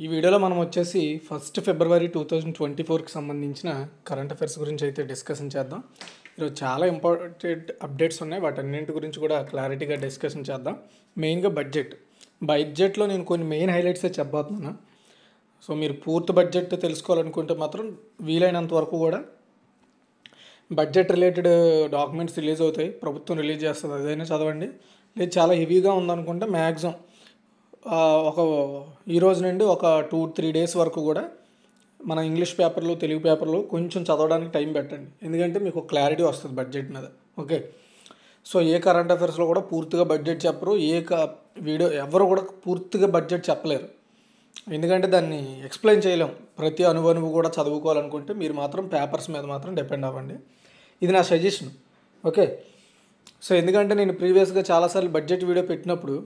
ఈ వీడియోలో మనం వచ్చేసి 1 ఫిబ్రవరి 2024కి సంబంధించిన కరెంట్ అఫైర్స్ గురించి అయితే డిస్కషన్ చేద్దాం. ఈరోజు చాలా ఇంపార్టెంట్ అప్డేట్స్ ఉన్నాయి, వాటన్నింటి గురించి కూడా క్లారిటీగా డిస్కషన్ చేద్దాం. మెయిన్గా బడ్జెట్లో నేను కొన్ని మెయిన్ హైలైట్సే చెప్పబోతున్నాను. సో మీరు పూర్తి బడ్జెట్ తెలుసుకోవాలనుకుంటే మాత్రం వీలైనంత వరకు కూడా బడ్జెట్ రిలేటెడ్ డాక్యుమెంట్స్ రిలీజ్ అవుతాయి, ప్రభుత్వం రిలీజ్ చేస్తుంది, అదైనా చదవండి. లేదు చాలా హెవీగా ఉందనుకుంటే మ్యాక్సిమం ఈ రోజు నుండి ఒక 2-3 డేస్ వరకు కూడా మన ఇంగ్లీష్ పేపర్లు, తెలుగు పేపర్లు కొంచెం చదవడానికి టైం పెట్టండి. ఎందుకంటే మీకు క్లారిటీ వస్తుంది బడ్జెట్ మీద. ఓకే, సో ఏ కరెంట్ అఫైర్స్లో కూడా పూర్తిగా బడ్జెట్ చెప్పరు, వీడియో ఎవరు కూడా పూర్తిగా బడ్జెట్ చెప్పలేరు. ఎందుకంటే దాన్ని ఎక్స్ప్లెయిన్ చేయలేం. ప్రతి అనువు కూడా చదువుకోవాలనుకుంటే మీరు మాత్రం పేపర్స్ మీద మాత్రం డిపెండ్ అవ్వండి. ఇది నా సజెషన్. ఓకే, సో ఎందుకంటే నేను ప్రీవియస్గా చాలాసార్లు బడ్జెట్ వీడియో పెట్టినప్పుడు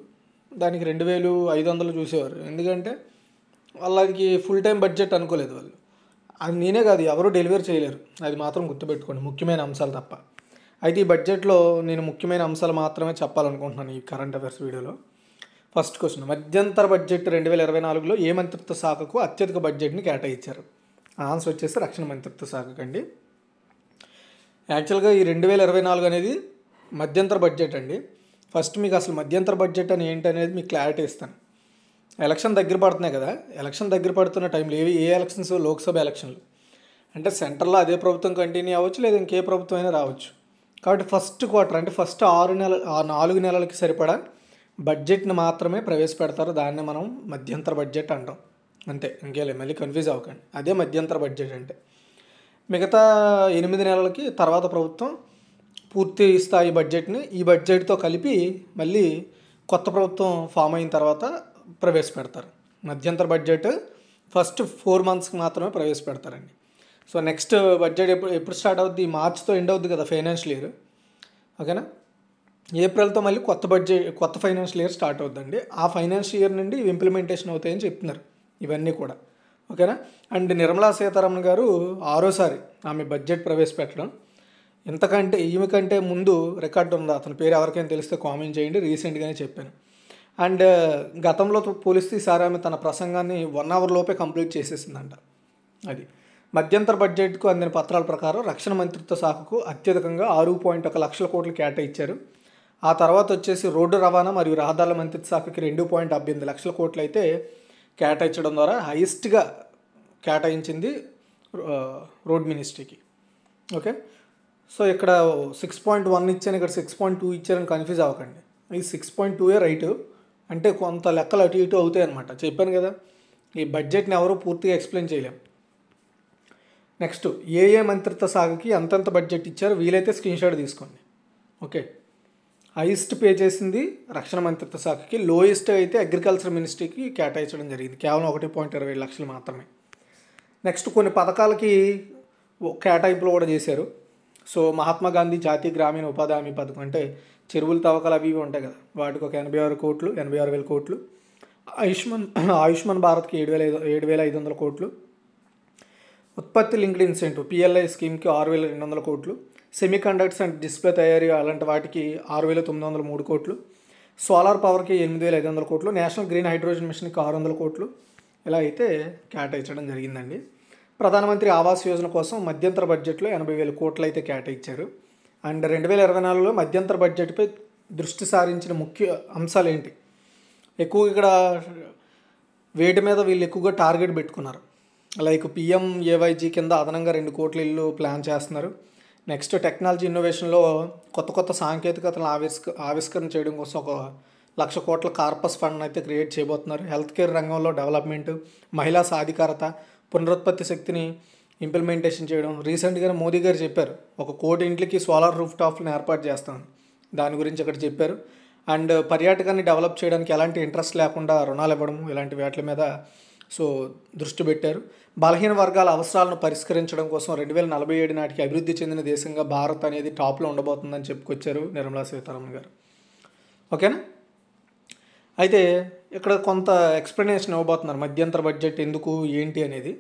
దానికి 2500 చూసేవారు. ఎందుకంటే వాళ్ళకి ఫుల్ టైం బడ్జెట్ అనుకోలేదు వాళ్ళు. అది నేనే కాదు, ఎవరు డెలివరీ చేయలేరు, అది మాత్రం గుర్తుపెట్టుకోండి, ముఖ్యమైన అంశాలు తప్ప. అయితే ఈ బడ్జెట్లో నేను ముఖ్యమైన అంశాలు మాత్రమే చెప్పాలనుకుంటున్నాను ఈ కరెంట్ అఫైర్స్ వీడియోలో. ఫస్ట్ క్వశ్చన్, మధ్యంతర బడ్జెట్ 2024లో ఏ మంత్రిత్వ శాఖకు అత్యధిక బడ్జెట్ని కేటాయించారు? ఆన్సర్ వచ్చేసి రక్షణ మంత్రిత్వ శాఖకు అండి. యాక్చువల్గా ఈ 2024 అనేది మధ్యంతర బడ్జెట్ అండి. ఫస్ట్ మీకు అసలు మధ్యంతర బడ్జెట్ అని ఏంటి అనేది మీకు క్లారిటీ ఇస్తాను. ఎలక్షన్ దగ్గర పడుతున్నాయి కదా, ఎలక్షన్ దగ్గర పడుతున్న టైంలో ఏ ఎలక్షన్స్? లోక్సభ ఎలక్షన్లు. అంటే సెంటర్లో అదే ప్రభుత్వం కంటిన్యూ అవ్వచ్చు, లేదా ఇంకే ప్రభుత్వం అయినా రావచ్చు. కాబట్టి ఫస్ట్ క్వార్టర్ అంటే ఫస్ట్ 4 నెలలకి సరిపడా బడ్జెట్ని మాత్రమే ప్రవేశపెడతారు. దాన్ని మనం మధ్యంతర బడ్జెట్ అంటాం. అంతే, ఇంకేలే, మళ్ళీ కన్ఫ్యూజ్ అవ్వకండి. అదే మధ్యంతర బడ్జెట్ అంటే. మిగతా 8 నెలలకి తర్వాత ప్రభుత్వం పూర్తి స్థాయి బడ్జెట్ని ఈ బడ్జెట్తో కలిపి మళ్ళీ కొత్త ప్రభుత్వం ఫామ్ అయిన తర్వాత ప్రవేశపెడతారు. మధ్యంతర బడ్జెట్ ఫస్ట్ 4 మంత్స్కి మాత్రమే ప్రవేశపెడతారండి. సో నెక్స్ట్ బడ్జెట్ ఎప్పుడు స్టార్ట్ అవుద్ది? మార్చ్తో ఎండ్ అవుద్ది కదా ఫైనాన్షియల్ ఇయర్. ఓకేనా, ఏప్రిల్తో మళ్ళీ కొత్త ఫైనాన్షియల్ ఇయర్ స్టార్ట్ అవుద్దండి. ఆ ఫైనాన్షియల్ ఇయర్ నుండి ఇంప్లిమెంటేషన్ అవుతాయని చెప్తున్నారు ఇవన్నీ కూడా. ఓకేనా, అండ్ నిర్మలా సీతారామన్ గారు 6వసారి ఆమె బడ్జెట్ ప్రవేశపెట్టడం. ఈమె కంటే ముందు రికార్డు ఉంది, అతని పేరు ఎవరికైనా తెలిస్తే కామెంట్ చేయండి. రీసెంట్గానే చెప్పాను. అండ్ గతంలో పోలిస్తే ఈసారి ఆమె తన ప్రసంగాన్ని 1 అవర్ లోపే కంప్లీట్ చేసేసిందంట. అది మధ్యంతర బడ్జెట్కు అందిన పత్రాల ప్రకారం రక్షణ మంత్రిత్వ శాఖకు అత్యధికంగా 6.1 లక్షల కోట్లు కేటాయించారు. ఆ తర్వాత వచ్చేసి రోడ్డు రవాణా మరియు రహదారుల మంత్రిత్వ శాఖకి 2.78 లక్షల కోట్లు అయితే కేటాయించడం ద్వారా హైయెస్ట్గా కేటాయించింది రోడ్ మినిస్ట్రీకి. ఓకే, సో ఇక్కడ 6.1 ఇచ్చాను, ఇక్కడ 6.2 ఇచ్చారని కన్ఫ్యూజ్ అవ్వకండి. ఈ 6.2 రైట్, అంటే కొంత లెక్కలు అటు ఇటు అవుతాయి అనమాట. చెప్పాను కదా, ఈ బడ్జెట్ని ఎవరు పూర్తిగా ఎక్స్ప్లెయిన్ చేయలేం. నెక్స్ట్, ఏ మంత్రిత్వ శాఖకి అంతంత బడ్జెట్ ఇచ్చారో వీలైతే స్క్రీన్ షాట్ తీసుకోండి. ఓకే, హైయెస్ట్ పే చేసింది రక్షణ మంత్రిత్వ శాఖకి, లోయెస్ట్ అయితే అగ్రికల్చర్ మినిస్ట్రీకి కేటాయించడం జరిగింది, కేవలం 1.27 లక్షలు మాత్రమే. నెక్స్ట్, కొన్ని పథకాలకి కేటాయింపులు కూడా చేశారు. సో మహాత్మా గాంధీ జాతీయ గ్రామీణ ఉపాధి హామీ పథకం, అంటే చెరువుల తవ్వకాలు అవి ఉంటాయి కదా, వాటికి ఒక 86,000 కోట్లు. ఆయుష్మాన్ భారత్కి 7,500 కోట్లు. ఉత్పత్తి లింక్డ్ ఇన్సెంటివ్ PLI స్కీమ్కి 6,200 కోట్లు. సెమీ కండక్టర్స్ అండ్ డిస్ప్లే తయారీ అలాంటి వాటికి 6,903 కోట్లు. సోలార్ పవర్కి 8,500 కోట్లు. నేషనల్ గ్రీన్ హైడ్రోజన్ మిషన్కి 600 కోట్లు. ఇలా అయితే కేటాయించడం జరిగిందండి. ప్రధానమంత్రి ఆవాస్ యోజన కోసం మధ్యంతర బడ్జెట్లో 80,000 కోట్లు అయితే కేటాయించారు. అండ్ 2024లో మధ్యంతర బడ్జెట్పై దృష్టి సారించిన ముఖ్య అంశాలు ఏంటి? ఎక్కువగా ఇక్కడ వేటి మీద వీళ్ళు ఎక్కువగా టార్గెట్ పెట్టుకున్నారు. లైక్ PMAYG కింద అదనంగా 2 కోట్ల ఇల్లు ప్లాన్ చేస్తున్నారు. నెక్స్ట్, టెక్నాలజీ ఇన్నోవేషన్లో కొత్త సాంకేతికతలను ఆవిష్కరణ చేయడం కోసం 1,00,000 కోట్ల కార్పస్ ఫండ్ అయితే క్రియేట్ చేయబోతున్నారు. హెల్త్ కేర్ రంగంలో డెవలప్మెంట్, మహిళా సాధికారత, పునరుత్పత్తి శక్తిని ఇంప్లిమెంటేషన్ చేయడం. రీసెంట్గానే మోదీ గారు చెప్పారు 1 కోటి ఇంట్లకి సోలార్ రూఫ్ టాప్లను ఏర్పాటు చేస్తామని, దాని గురించి అక్కడ చెప్పారు. అండ్ పర్యాటకాన్ని డెవలప్ చేయడానికి ఎలాంటి ఇంట్రెస్ట్ లేకుండా రుణాలు ఇవ్వడం, ఇలాంటి వాటి మీద దృష్టి పెట్టారు. బలహీన వర్గాల అవసరాలను పరిష్కరించడం కోసం 2047 నాటికి అభివృద్ధి చెందిన దేశంగా భారత్ అనేది టాప్లో ఉండబోతుందని చెప్పుకొచ్చారు నిర్మలా సీతారామన్ గారు. ఓకేనా, అయితే ఇక్కడ కొంత ఎక్స్ప్లెనేషన్ ఇవ్వబోతున్నారు మధ్యంతర బడ్జెట్ ఎందుకు ఏంటి అనేది.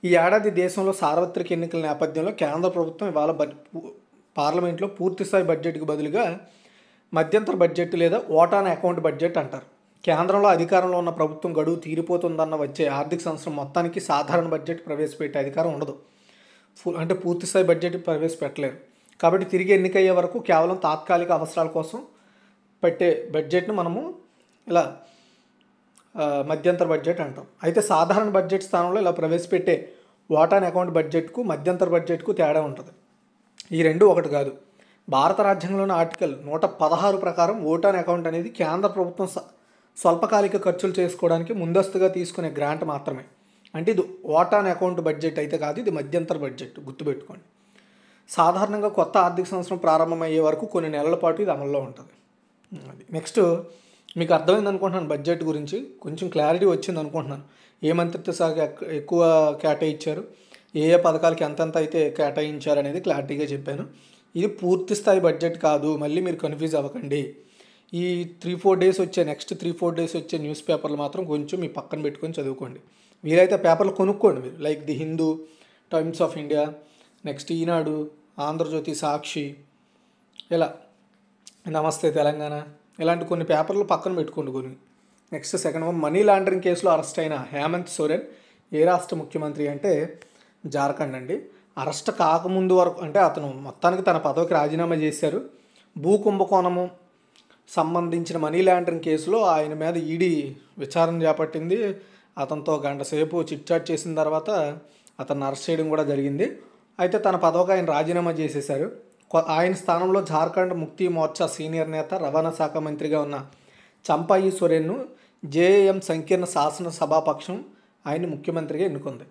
ఈ ఏడాది దేశంలో సార్వత్రిక ఎన్నికల నేపథ్యంలో కేంద్ర ప్రభుత్వం ఇవాళ పార్లమెంట్లో పూర్తిస్థాయి బడ్జెట్కి బదులుగా మధ్యంతర బడ్జెట్ లేదా ఓట్ ఆన్ అకౌంట్ బడ్జెట్ అంటారు, కేంద్రంలో అధికారంలో ఉన్న ప్రభుత్వం గడువు తీరిపోతుందన్న వచ్చే ఆర్థిక సంవత్సరం మొత్తానికి సాధారణ బడ్జెట్ ప్రవేశపెట్టే అధికారం ఉండదు. అంటే పూర్తిస్థాయి బడ్జెట్ ప్రవేశపెట్టలేరు. కాబట్టి తిరిగి ఎన్నికయ్యే వరకు కేవలం తాత్కాలిక అవసరాల కోసం పెట్టే బడ్జెట్ను మనము ఇలా మధ్యంతర బడ్జెట్ అంటాం. అయితే సాధారణ బడ్జెట్ స్థానంలో ఇలా ప్రవేశపెట్టే వాట్ ఆన్ అకౌంట్ బడ్జెట్కు మధ్యంతర బడ్జెట్కు తేడా ఉంటుంది. ఈ రెండు ఒకటి కాదు. భారత రాజ్యాంగంలోని ఆర్టికల్ 116 ప్రకారం ఓట్ ఆన్ అకౌంట్ అనేది కేంద్ర ప్రభుత్వం స్వల్పకాలిక ఖర్చులు చేసుకోవడానికి ముందస్తుగా తీసుకునే గ్రాంట్ మాత్రమే. అంటే ఇది వాట్ ఆన్ అకౌంట్ బడ్జెట్ అయితే కాదు, ఇది మధ్యంతర బడ్జెట్, గుర్తుపెట్టుకోండి. సాధారణంగా కొత్త ఆర్థిక సంవత్సరం ప్రారంభమయ్యే వరకు కొన్ని నెలల పాటు ఇది అమల్లో ఉంటుంది. అది నెక్స్ట్ మీకు అర్థమైంది అనుకుంటున్నాను. బడ్జెట్ గురించి కొంచెం క్లారిటీ వచ్చింది అనుకుంటున్నాను. ఏ మంత్రిత్వ శాఖ ఎక్కువ కేటాయించారు, ఏ ఏ పథకాలకి ఎంతెంత అయితే కేటాయించారు అనేది క్లారిటీగా చెప్పాను. ఇది పూర్తి స్థాయి బడ్జెట్ కాదు, మళ్ళీ మీరు కన్ఫ్యూజ్ అవ్వకండి. ఈ 3-4 డేస్ వచ్చే నెక్స్ట్ 3-4 డేస్ వచ్చే న్యూస్ పేపర్లు మాత్రం కొంచెం మీ పక్కన పెట్టుకొని చదువుకోండి. వీలైతే పేపర్లు కొనుక్కోండి మీరు, like the Hindu, Times of India, next Eenadu, Andhra Jyothi, Sakshi, ఇలా నమస్తే తెలంగాణ, ఇలాంటి కొన్ని పేపర్లు పక్కన పెట్టుకోండి కొన్ని. Next second one, money laundering కేసులో అరెస్ట్ అయిన హేమంత్ సోరెన్ ఏ రాష్ట్ర ముఖ్యమంత్రి అంటే జార్ఖండ్ అండి. అరెస్ట్ కాకముందు వరకు అంటే అతను మొత్తానికి తన పదవికి రాజీనామా చేశారు. భూ కుంభకోణము సంబంధించిన మనీ లాండరింగ్ కేసులో ఆయన మీద ఈడీ విచారణ చేపట్టింది. అతనితో గంట సేపు చిట్చాట్ చేసిన తర్వాత అతన్ని అరెస్ట్ చేయడం కూడా జరిగింది. అయితే తన పదవికి ఆయన రాజీనామా చేసేశారు. ఆయన స్థానంలో జార్ఖండ్ ముక్తి మోర్చా సీనియర్ నేత, రవాణా శాఖ మంత్రిగా ఉన్న చంపాయి సోరెన్ను జేఏఎం సంకీర్ణ శాసన సభాపక్షం ఆయన ముఖ్యమంత్రిగా ఎన్నుకుంది.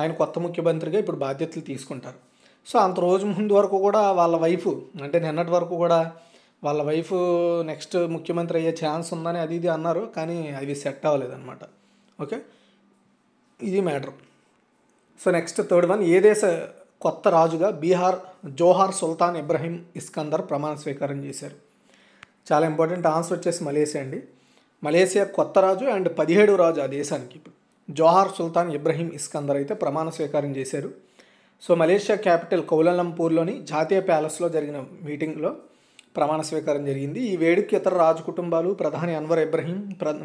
ఆయన కొత్త ముఖ్యమంత్రిగా ఇప్పుడు బాధ్యతలు తీసుకుంటారు. సో అంత రోజు ముందు వరకు కూడా వాళ్ళ వైఫ్, అంటే నిన్నటి వరకు కూడా వాళ్ళ వైఫ్ నెక్స్ట్ ముఖ్యమంత్రి అయ్యే ఛాన్స్ ఉందని అది ఇది అన్నారు, కానీ అవి సెట్ అవ్వలేదన్నమాట. ఓకే, ఇది matter. So next third one, ఏ దేశ కొత్త రాజుగా బీహార్ జోహార్ సుల్తాన్ ఇబ్రహీం ఇస్కందర్ ప్రమాణ స్వీకారం చేశారు? చాలా ఇంపార్టెంట్. ఆన్సర్ వచ్చేసి మలేషియా అండి. మలేషియా కొత్త రాజు అండ్ 17వ రాజు ఆ దేశానికి ఇప్పుడు జోహార్ సుల్తాన్ ఇబ్రహీం ఇస్కందర్ అయితే ప్రమాణ స్వీకారం చేశారు. సో మలేషియా క్యాపిటల్ కౌలాలంపూర్లోని జాతీయ ప్యాలెస్లో జరిగిన మీటింగ్లో ప్రమాణ స్వీకారం జరిగింది. ఈ వేడుకకి ఇతర రాజు కుటుంబాలు, ప్రధాని అన్వర్ ఇబ్రహీం,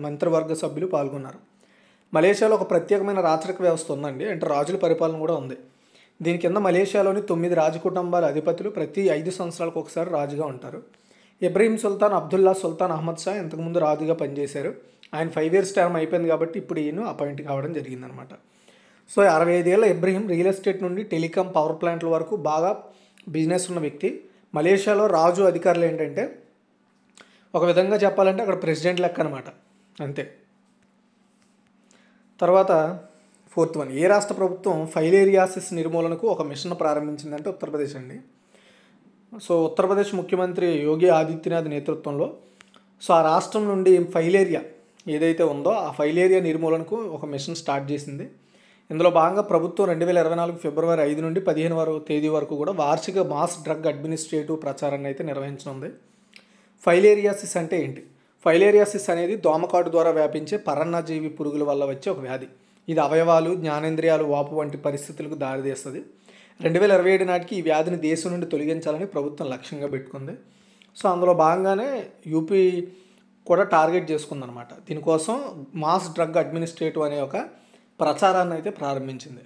మంత్రివర్గ సభ్యులు పాల్గొన్నారు. మలేషియాలో ఒక ప్రత్యేకమైన రాచరిక వ్యవస్థ ఉందండి, అంటే రాజుల పరిపాలన కూడా ఉంది. దీని కింద మలేషియాలోని 9 రాజకుటుంబాల అధిపతులు ప్రతి 5 సంవత్సరాలకు ఒకసారి రాజుగా ఉంటారు. ఇబ్రహీం సుల్తాన్ అబ్దుల్లా సుల్తాన్ అహ్మద్ షా ఇంతకుముందు రాజుగా పనిచేశారు. ఆయన 5 ఇయర్స్ టర్మ్ అయిపోయింది కాబట్టి ఇప్పుడు ఈయన అపాయింట్ కావడం జరిగిందనమాట. సో 65 ఏళ్ళ ఇబ్రహీం రియల్ ఎస్టేట్ నుండి టెలికాం, పవర్ ప్లాంట్ల వరకు బాగా బిజినెస్ ఉన్న వ్యక్తి. మలేషియాలో రాజు అధికారులు ఏంటంటే ఒక విధంగా చెప్పాలంటే అక్కడ ప్రెసిడెంట్ లెక్క అనమాట, అంతే. తర్వాత ఫోర్త్ వన్, ఏ రాష్ట్ర ప్రభుత్వం ఫైలేరియాసిస్ నిర్మూలనకు ఒక మిషన్ ప్రారంభించిందంటే ఉత్తరప్రదేశ్ అండి. సో ఉత్తరప్రదేశ్ ముఖ్యమంత్రి యోగి ఆదిత్యనాథ్ నేతృత్వంలో సో ఆ రాష్ట్రం నుండి ఫైలేరియా ఏదైతే ఉందో ఆ ఫైలేరియా నిర్మూలనకు ఒక మిషన్ స్టార్ట్ చేసింది. ఇందులో భాగంగా ప్రభుత్వం 2024 ఫిబ్రవరి 5 నుండి 15వ తేదీ వరకు కూడా వార్షిక మాస్ డ్రగ్ అడ్మినిస్ట్రేటివ్ ప్రచారాన్ని అయితే నిర్వహించనుంది. ఫైలేరియాసిస్ అంటే ఏంటి? ఫైలేరియాసిస్ అనేది దోమకాటు ద్వారా వ్యాపించే పరాన్నజీవి పురుగుల వల్ల వచ్చే ఒక వ్యాధి. ఇది అవయవాలు, జ్ఞానేంద్రియాలు వాపు వంటి పరిస్థితులకు దారితీస్తుంది. 2027 నాటికి ఈ వ్యాధిని దేశం నుండి తొలగించాలని ప్రభుత్వం లక్ష్యంగా పెట్టుకుంది. సో అందులో భాగంగానే యూపీ కూడా టార్గెట్ చేసుకుందనమాట. దీనికోసం మాస్ డ్రగ్ అడ్మినిస్ట్రేటివ్ అనే ఒక ప్రచారాన్ని అయితే ప్రారంభించింది.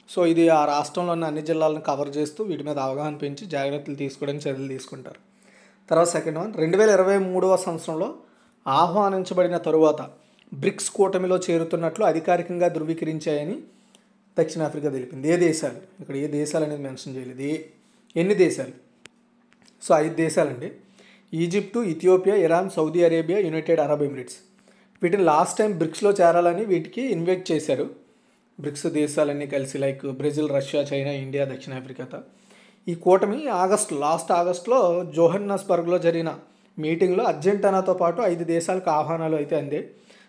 సో ఇది ఆ రాష్ట్రంలోని అన్ని జిల్లాలను కవర్ చేస్తూ వీటి మీద అవగాహన పెంచి జాగ్రత్తలు తీసుకోవడానికి చర్యలు తీసుకుంటారు. తర్వాత సెకండ్ వన్, 2023వ సంవత్సరంలో ఆహ్వానించబడిన తరువాత బ్రిక్స్ కూటమిలో చేరుతున్నట్లు అధికారికంగా ధృవీకరించాయని దక్షిణాఫ్రికా తెలిపింది. ఏ దేశాలు? ఇక్కడ ఏ దేశాలు అనేది మెన్షన్ చేయలేదు. ఎన్ని దేశాలు? సో 5 దేశాలండి. Egypt, Ethiopia, Iran, Saudi Arabia, United Arab Emirates. వీటిని లాస్ట్ టైం బ్రిక్స్లో చేరాలని వీటికి ఇన్వైట్ చేశారు బ్రిక్స్ దేశాలన్నీ కలిసి, like Brazil, Russia, China, India, దక్షిణాఫ్రికాతో. ఈ కూటమి లాస్ట్ ఆగస్టులో జోహన్నస్బర్గ్లో జరిగిన మీటింగ్లో అర్జెంటీనాతో పాటు 5 దేశాలకు ఆహ్వానాలు అయితే అందాయి.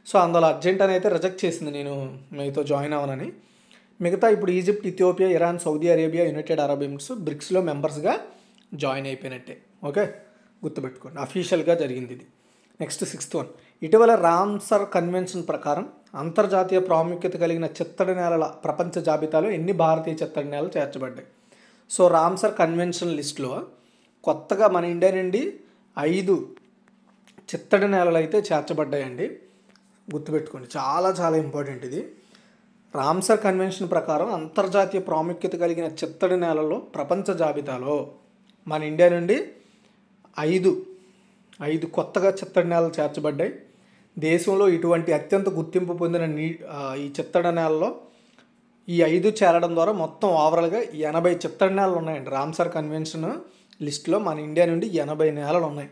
సో అందులో అర్జెంటీనా అయితే రిజెక్ట్ చేసింది, నేను మీతో జాయిన్ అవ్వనని. మిగతా ఇప్పుడు Egypt, Ethiopia, Iran, Saudi Arabia, United Arab Emirates బ్రిక్స్లో మెంబర్స్గా జాయిన్ అయిపోయినట్టే. ఓకే, గుర్తుపెట్టుకోండి, అఫీషియల్గా జరిగింది ఇది. నెక్స్ట్ 6th వన్, ఇటీవల రామ్సర్ కన్వెన్షన్ ప్రకారం అంతర్జాతీయ ప్రాముఖ్యత కలిగిన చిత్తడి నేలల ప్రపంచ జాబితాలో ఎన్ని భారతీయ చిత్తడి నేలలు చేర్చబడ్డాయి? సో రామ్సర్ కన్వెన్షన్ లిస్టులో కొత్తగా మన ఇండియా నుండి 5 చిత్తడి నేలలు అయితే చేర్చబడ్డాయండి. గుర్తుపెట్టుకోండి, చాలా చాలా ఇంపార్టెంట్ ఇది. రామ్సర్ కన్వెన్షన్ ప్రకారం అంతర్జాతీయ ప్రాముఖ్యత కలిగిన చిత్తడి నేలల్లో ప్రపంచ జాబితాలో మన ఇండియా నుండి ఐదు కొత్తగా చిత్తడి నేలలు చేర్చబడ్డాయి. దేశంలో ఇటువంటి అత్యంత గుర్తింపు పొందిన ఈ చిత్తడి నేలలో ఈ 5 చేరడం ద్వారా మొత్తం ఓవరాల్గా 80 చిత్తడి నేలలు ఉన్నాయండి. రామ్సర్ కన్వెన్షన్ లిస్టులో మన ఇండియా నుండి 80 నేలలు ఉన్నాయి.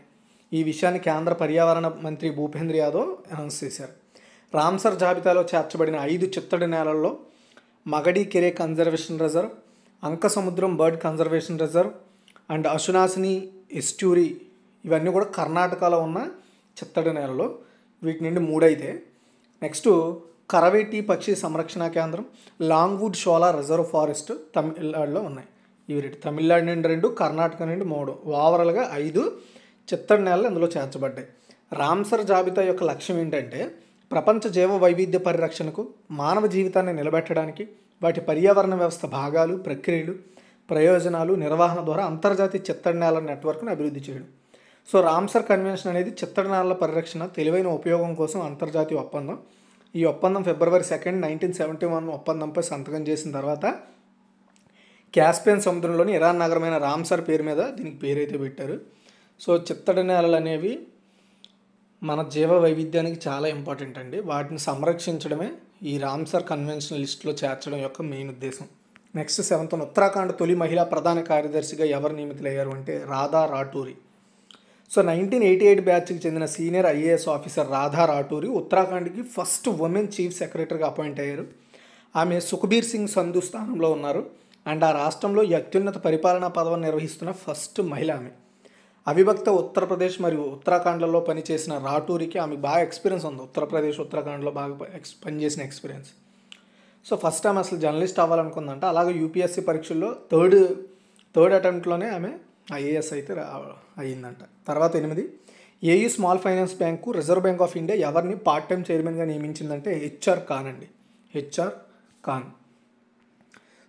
ఈ విషయాన్ని కేంద్ర పర్యావరణ మంత్రి భూపేంద్ర యాదవ్ అనౌన్స్ చేశారు. రామ్సర్ జాబితాలో చేర్చబడిన 5 చిత్తడి నేలల్లో Magadi Kere conservation reserve, Ankasamudra bird conservation reserve and Aghanashini estuary, ఇవన్నీ కూడా కర్ణాటకలో ఉన్న చిత్తడి నేలలు. వీటి నుండి 3 అయితే నెక్స్ట్ కరవేటి పక్షి సంరక్షణ కేంద్రం, లాంగ్వుడ్ షోలా రిజర్వ్ ఫారెస్ట్ తమిళనాడులో ఉన్నాయి. ఇవి తమిళనాడు నుండి 2, కర్ణాటక నుండి 3, ఓవరాల్గా 5 చిత్తడి నేలలు ఇందులో చేర్చబడ్డాయి. రామ్సర్ జాబితా యొక్క లక్ష్యం ఏంటంటే ప్రపంచ జీవ వైవిధ్య పరిరక్షణకు, మానవ జీవితాన్ని నిలబెట్టడానికి, వాటి పర్యావరణ వ్యవస్థ భాగాలు, ప్రక్రియలు, ప్రయోజనాలు, నిర్వహణ ద్వారా అంతర్జాతీయ చిత్తడి నేలల నెట్వర్క్ను అభివృద్ధి చేయడం. సో రామ్సర్ కన్వెన్షన్ అనేది చిత్తడి నేలల పరిరక్షణ తెలివైన ఉపయోగం కోసం అంతర్జాతీయ ఒప్పందం. ఈ ఒప్పందం February 2, 1971 ఒప్పందంపై సంతకం చేసిన తర్వాత క్యాస్పియన్ సముద్రంలోని ఇరాన్ నగరమైన రామ్సర్ పేరు మీద దీనికి పేరైతే పెట్టారు. సో చిత్తడి నేలలు అనేవి మన జీవ వైవిధ్యానికి చాలా ఇంపార్టెంట్ అండి. వాటిని సంరక్షించడమే ఈ రామ్సర్ కన్వెన్షన్ లిస్టులో చేర్చడం యొక్క మెయిన్ ఉద్దేశం. నెక్స్ట్ 7th ఉత్తరాఖండ్ తొలి మహిళా ప్రధాన కార్యదర్శిగా ఎవరు నియమితులయ్యారు అంటే రాధా రాటూరి. సో 1988 బ్యాచ్కి చెందిన senior IAS officer Radha Raturi ఉత్తరాఖండ్కి ఫస్ట్ ఉమెన్ చీఫ్ సెక్రటరీగా అపాయింట్ అయ్యారు. ఆమె సుఖ్బీర్ సింగ్ సంధు స్థానంలో ఉన్నారు. అండ్ ఆ రాష్ట్రంలో ఈ అత్యున్నత పరిపాలనా పదవిని నిర్వహిస్తున్న ఫస్ట్ మహిళ ఆమె. అవిభక్త ఉత్తరప్రదేశ్ మరియు ఉత్తరాఖండ్లలో పనిచేసిన రాటూరికి ఆమెకు బాగా ఎక్స్పీరియన్స్ ఉంది. ఉత్తరప్రదేశ్, ఉత్తరాఖండ్లో బాగా పనిచేసిన ఎక్స్పీరియన్స్. సో ఫస్ట్ ఆమె అసలు జర్నలిస్ట్ అవ్వాలనుకుందంట. అలాగే యూపీఎస్సీ పరీక్షల్లో థర్డ్ అటెంప్ట్లోనే ఆమె ఐఏఎస్ అయితే అయ్యిందంట. తర్వాత 8 AU small finance bank Reserve Bank of India ఎవరిని పార్ట్ టైం చైర్మన్గా నియమించిందంటే హెచ్ఆర్ ఖాన్ అండి. HR Khan.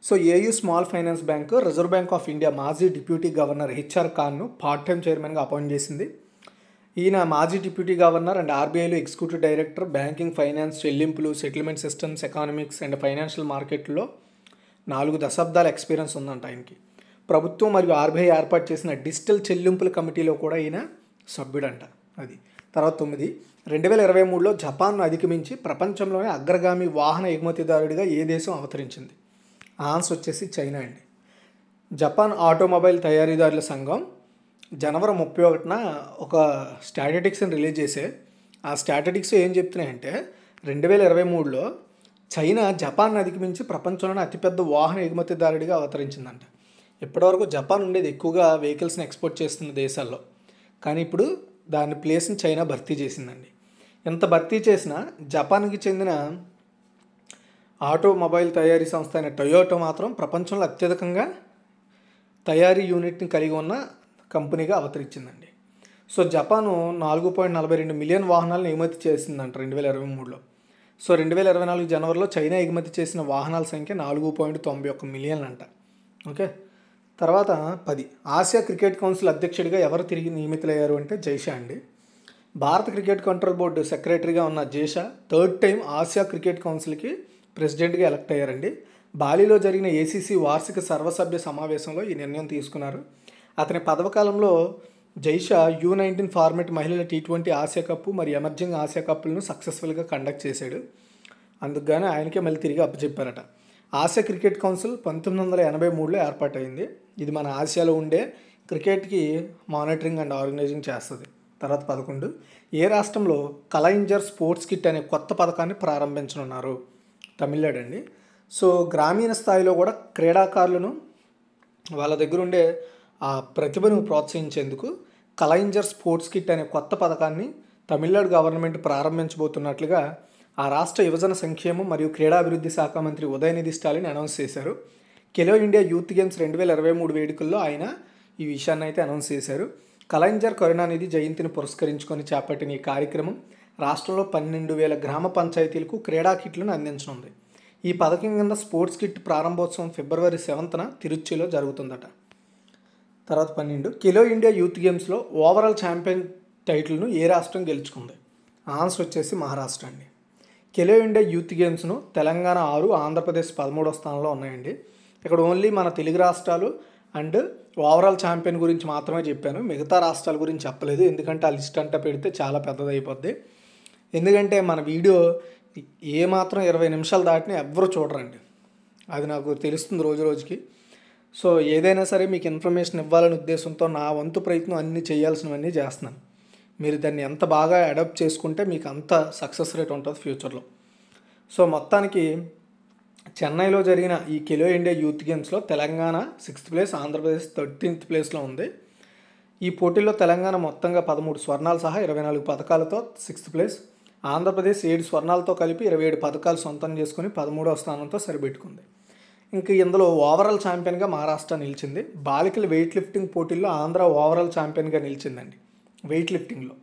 So AU small finance bank Reserve Bank of India మాజీ డిప్యూటీ గవర్నర్ హెచ్ఆర్ ఖాన్ను పార్ట్ టైం చైర్మన్గా అపాయింట్ చేసింది. ఈయన మాజీ డిప్యూటీ గవర్నర్ అండ్ ఆర్బీఐలో ఎగ్జిక్యూటివ్ డైరెక్టర్, బ్యాంకింగ్, ఫైనాన్స్, చెల్లింపులు, settlement systems, economics and financial మార్కెట్లో 4 దశాబ్దాల ఎక్స్పీరియన్స్ ఉందంట ఆయనకి. ప్రభుత్వం మరియు ఆర్బీఐ ఏర్పాటు చేసిన డిజిటల్ చెల్లింపుల కమిటీలో కూడా ఈయన సభ్యుడంట. అది. తర్వాత 9 2023లో జపాన్ను అధిగమించి ప్రపంచంలోనే అగ్రగామి వాహన ఎగుమతిదారుడిగా ఏ దేశం అవతరించింది? ఆన్సర్ వచ్చేసి చైనా అండి. జపాన్ ఆటోమొబైల్ తయారీదారుల సంఘం January 31న ఒక స్టాటిస్టిక్స్ని రిలీజ్ చేసే ఆ స్టాటిస్టిక్స్ ఏం చెప్తున్నాయంటే 2023లో చైనా జపాన్ అధిగమించి ప్రపంచంలోనే అతిపెద్ద వాహన ఎగుమతిదారుడిగా అవతరించిందంట. ఇప్పటివరకు జపాన్ ఉండేది ఎక్కువగా వెహికల్స్ని ఎక్స్పోర్ట్ చేస్తున్న దేశాల్లో, కానీ ఇప్పుడు దాని ప్లేస్ని చైనా భర్తీ చేసిందండి. ఎంత భర్తీ చేసినా జపాన్కి చెందిన ఆటోమొబైల్ తయారీ సంస్థ అయిన టొయోటో మాత్రం ప్రపంచంలో అత్యధికంగా తయారీ యూనిట్ని కలిగి ఉన్న కంపెనీగా అవతరించిందండి. సో జపాను 4.42 మిలియన్ వాహనాలను ఎగుమతి చేసిందంట 2023లో. సో 2024 జనవరిలో చైనా ఎగుమతి చేసిన వాహనాల సంఖ్య 4.91 మిలియన్లు అంట. ఓకే. తర్వాత 10 ఆసియా క్రికెట్ కౌన్సిల్ అధ్యక్షుడిగా ఎవరు తిరిగి నియమితులయ్యారు అంటే జైషా అండి. భారత క్రికెట్ కంట్రోల్ బోర్డు సెక్రటరీగా ఉన్న Jay Shah 3rd time Asia cricket కౌన్సిల్కి ప్రెసిడెంట్గా ఎలక్ట్ అయ్యారండి. బాలీలో జరిగిన ఏసీసీ వార్షిక సర్వసభ్య సమావేశంలో ఈ నిర్ణయం తీసుకున్నారు. అతని పదవకాలంలో జైషా U19 ఫార్మెట్ మహిళల T20 ఆసియా కప్పు మరియు ఎమర్జింగ్ ఆసియా కప్పులను సక్సెస్ఫుల్గా కండక్ట్ చేశాడు. అందుకుగానే ఆయనకే మళ్ళీ తిరిగి అప్పచెప్పారట. ఆసియా క్రికెట్ కౌన్సిల్ 1983లో ఏర్పాటైంది. ఇది మన ఆసియాలో ఉండే క్రికెట్కి మానిటరింగ్ అండ్ ఆర్గనైజింగ్ చేస్తుంది. తర్వాత 11 ఏ రాష్ట్రంలో కలైంజర్ స్పోర్ట్స్ కిట్ అనే కొత్త పథకాన్ని ప్రారంభించనున్నారు? తమిళనాడు అండి. సో గ్రామీణ స్థాయిలో కూడా క్రీడాకారులను వాళ్ళ దగ్గర ఉండే ఆ ప్రతిభను ప్రోత్సహించేందుకు కలైంజర్ స్పోర్ట్స్ కిట్ అనే కొత్త పథకాన్ని తమిళనాడు గవర్నమెంట్ ప్రారంభించబోతున్నట్లుగా ఆ రాష్ట్ర యువజన సంక్షేమం మరియు క్రీడాభివృద్ధి శాఖ మంత్రి ఉదయనిధి స్టాలిన్ అనౌన్స్ చేశారు. ఖేలో ఇండియా యూత్ గేమ్స్ 2023 వేడుకల్లో ఆయన ఈ విషయాన్ని అయితే అనౌన్స్ చేశారు. కలైంజర్ కరుణానిధి జయంతిని పురస్కరించుకొని చేపట్టిన ఈ కార్యక్రమం రాష్ట్రంలో 12,000 గ్రామ పంచాయతీలకు క్రీడా కిట్లను అందించనుంది. ఈ పథకం కింద స్పోర్ట్స్ కిట్ ప్రారంభోత్సవం February 7న తిరుచిలో జరుగుతుందట. తర్వాత 12 ఖేలో ఇండియా యూత్ గేమ్స్లో ఓవరాల్ టైటిల్ను ఏ రాష్ట్రం గెలుచుకుంది? ఆన్సర్ వచ్చేసి మహారాష్ట్ర అండి. ఖేలో ఇండియా యూత్ గేమ్స్ను తెలంగాణ 6, ఆంధ్రప్రదేశ్ 13వ స్థానంలో ఉన్నాయండి. ఇక్కడ ఓన్లీ మన తెలుగు రాష్ట్రాలు అండ్ ఓవరాల్ ఛాంపియన్ గురించి మాత్రమే చెప్పాను. మిగతా రాష్ట్రాల గురించి చెప్పలేదు, ఎందుకంటే ఆ లిస్ట్ అంతా పెడితే చాలా పెద్దదైపోద్ది. ఎందుకంటే మన వీడియో ఏమాత్రం 20 నిమిషాలు దాటినా ఎవ్వరూ చూడరండి, అది నాకు తెలుస్తుంది రోజు రోజుకి. సో ఏదైనా సరే మీకు ఇన్ఫర్మేషన్ ఇవ్వాలనే ఉద్దేశంతో నా వంతు ప్రయత్నం అన్నీ చేయాల్సినవన్నీ చేస్తున్నాను. మీరు దాన్ని ఎంత బాగా అడాప్ట్ చేసుకుంటే మీకు అంత సక్సెస్ రేట్ ఉంటుంది ఫ్యూచర్లో. సో మొత్తానికి చెన్నైలో జరిగిన ఈ ఖేలో ఇండియా యూత్ గేమ్స్లో Telangana 6th place, Andhra Pradesh 13th ప్లేస్లో ఉంది. ఈ పోటీల్లో తెలంగాణ మొత్తంగా 13 స్వర్ణాలు సహా 24 పథకాలతో 6th ప్లేస్, ఆంధ్రప్రదేశ్ 7 స్వర్ణాలతో కలిపి 27 పథకాలు సొంతం చేసుకుని 13వ స్థానంతో సరిపెట్టుకుంది. ఇంక ఇందులో ఓవరాల్ ఛాంపియన్గా మహారాష్ట్ర నిలిచింది. బాలికల వెయిట్ లిఫ్టింగ్ పోటీల్లో ఆంధ్ర ఓవరాల్ ఛాంపియన్గా నిలిచిందండి వెయిట్ లిఫ్టింగ్లో.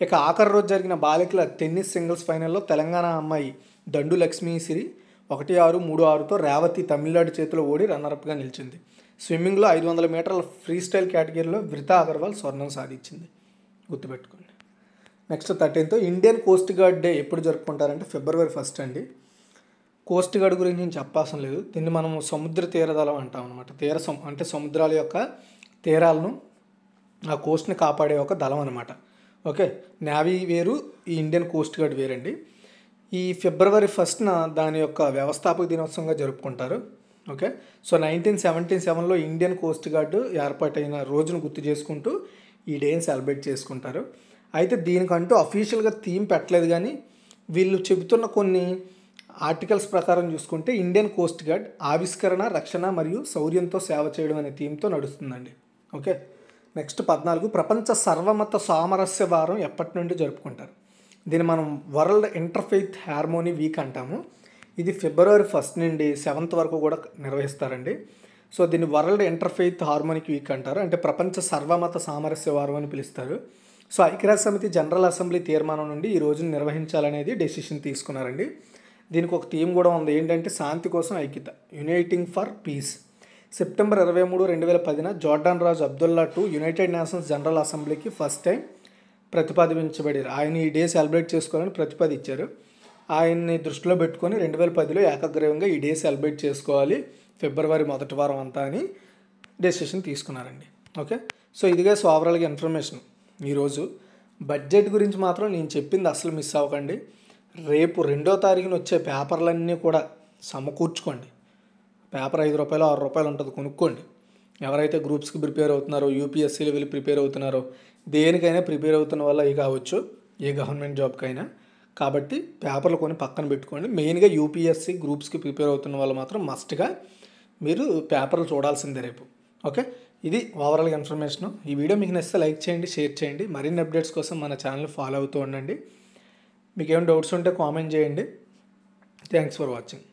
ఇక ఆఖరి రోజు జరిగిన బాలికల టెన్నిస్ సింగిల్స్ ఫైనల్లో తెలంగాణ అమ్మాయి దండు లక్ష్మీశ్రీ 1-6, 3-6తో రేవతి తమిళనాడు చేతిలో ఓడి రన్నరప్గా నిలిచింది. స్విమ్మింగ్లో 500 మీటర్ల ఫ్రీ స్టైల్ కేటగిరీలో వ్రితా అగర్వాల్ స్వర్ణం సాధించింది, గుర్తుపెట్టుకోండి. Next 13th Indian coast guard day ఎప్పుడు జరుపుకుంటారంటే February 1st అండి. కోస్ట్ గార్డ్ గురించి నేను చెప్పాల్సిన లేదు, దీన్ని మనం సముద్ర తీరదళం అంటాం అనమాట. అంటే సముద్రాల యొక్క తీరాలను, ఆ కోస్ట్ని కాపాడే ఒక దళం అనమాట. ఓకే, నేవీ వేరు, ఈ ఇండియన్ కోస్ట్ గార్డ్ వేరండి. ఈ February 1st దాని యొక్క వ్యవస్థాపక దినోత్సవంగా జరుపుకుంటారు. ఓకే, సో 1977లో ఇండియన్ కోస్ట్ గార్డు ఏర్పాటైన రోజును గుర్తు చేసుకుంటూ ఈ డేని సెలబ్రేట్ చేసుకుంటారు. అయితే దీనికంటూ అఫీషియల్గా థీమ్ పెట్టలేదు, కానీ వీళ్ళు చెబుతున్న కొన్ని ఆర్టికల్స్ ప్రకారం చూసుకుంటే ఇండియన్ కోస్ట్ గార్డ్ ఆవిష్కరణ, రక్షణ మరియు శౌర్యంతో సేవ చేయడం అనే థీమ్తో నడుస్తుందండి. ఓకే, నెక్స్ట్ 14 ప్రపంచ సర్వమత సామరస్య వారం ఎప్పటి నుండి జరుపుకుంటారు? దీన్ని మనం వరల్డ్ ఇంటర్ఫెయిత్ హార్మోనీ వీక్ అంటాము. ఇది February 1st నుండి 7th వరకు కూడా నిర్వహిస్తారండి. సో దీన్ని వరల్డ్ ఇంటర్ఫెయిత్ హార్మోనిక్ వీక్ అంటారు, అంటే ప్రపంచ సర్వమత సామరస్య వారం అని పిలుస్తారు. సో ఐక్యరాజ్య సమితి జనరల్ అసెంబ్లీ తీర్మానం నుండి ఈ రోజును నిర్వహించాలనేది డెసిషన్ తీసుకున్నారండి. దీనికి ఒక థీమ్ కూడా ఉంది, ఏంటంటే శాంతి కోసం ఐక్యత, uniting for piece. September 23, 2010 Jordan Raju Abdullah II United nations general అసెంబ్లీకి ఫస్ట్ టైం ప్రతిపాదించబడారు. ఆయన ఈ డే సెలబ్రేట్ చేసుకోవాలని ప్రతిపాదించారు. ఆయన్ని దృష్టిలో పెట్టుకొని 2010లో ఏకగ్రీవంగా ఈ డే సెలబ్రేట్ చేసుకోవాలి February 1st వారం అంతా అని డెసిషన్ తీసుకున్నారండి. ఓకే, సో ఇదిగా ఓవరాల్గా ఇన్ఫర్మేషన్. ఈరోజు బడ్జెట్ గురించి మాత్రం నేను చెప్పింది అసలు మిస్ అవ్వకండి. రేపు 2వ తారీఖున వచ్చే పేపర్లన్నీ కూడా సమకూర్చుకోండి. పేపర్ ₹5, ₹6 ఉంటుంది, కొనుక్కోండి. ఎవరైతే గ్రూప్స్కి ప్రిపేర్ అవుతున్నారో, యూపీఎస్సీ లెవెల్ ప్రిపేర్ అవుతున్నారో, దేనికైనా ప్రిపేర్ అవుతున్న వల్ల ఏ కావచ్చు, ఏ గవర్నమెంట్ జాబ్కైనా. కాబట్టి పేపర్లు కొని పక్కన పెట్టుకోండి. మెయిన్గా యూపీఎస్సీ గ్రూప్స్కి ప్రిపేర్ అవుతున్న వాళ్ళు మాత్రం మస్ట్గా మీరు పేపర్లు చూడాల్సిందే రేపు. ఓకే, ఇది ఓవరాల్గా ఇన్ఫర్మేషన్. ఈ వీడియో మీకు నచ్చితే లైక్ చేయండి, షేర్ చేయండి. మరిన్ని అప్డేట్స్ కోసం మన ఛానల్ ఫాలో అవుతూ ఉండండి. మీకు ఏమైనా డౌట్స్ ఉంటే కామెంట్ చేయండి. Thanks for watching.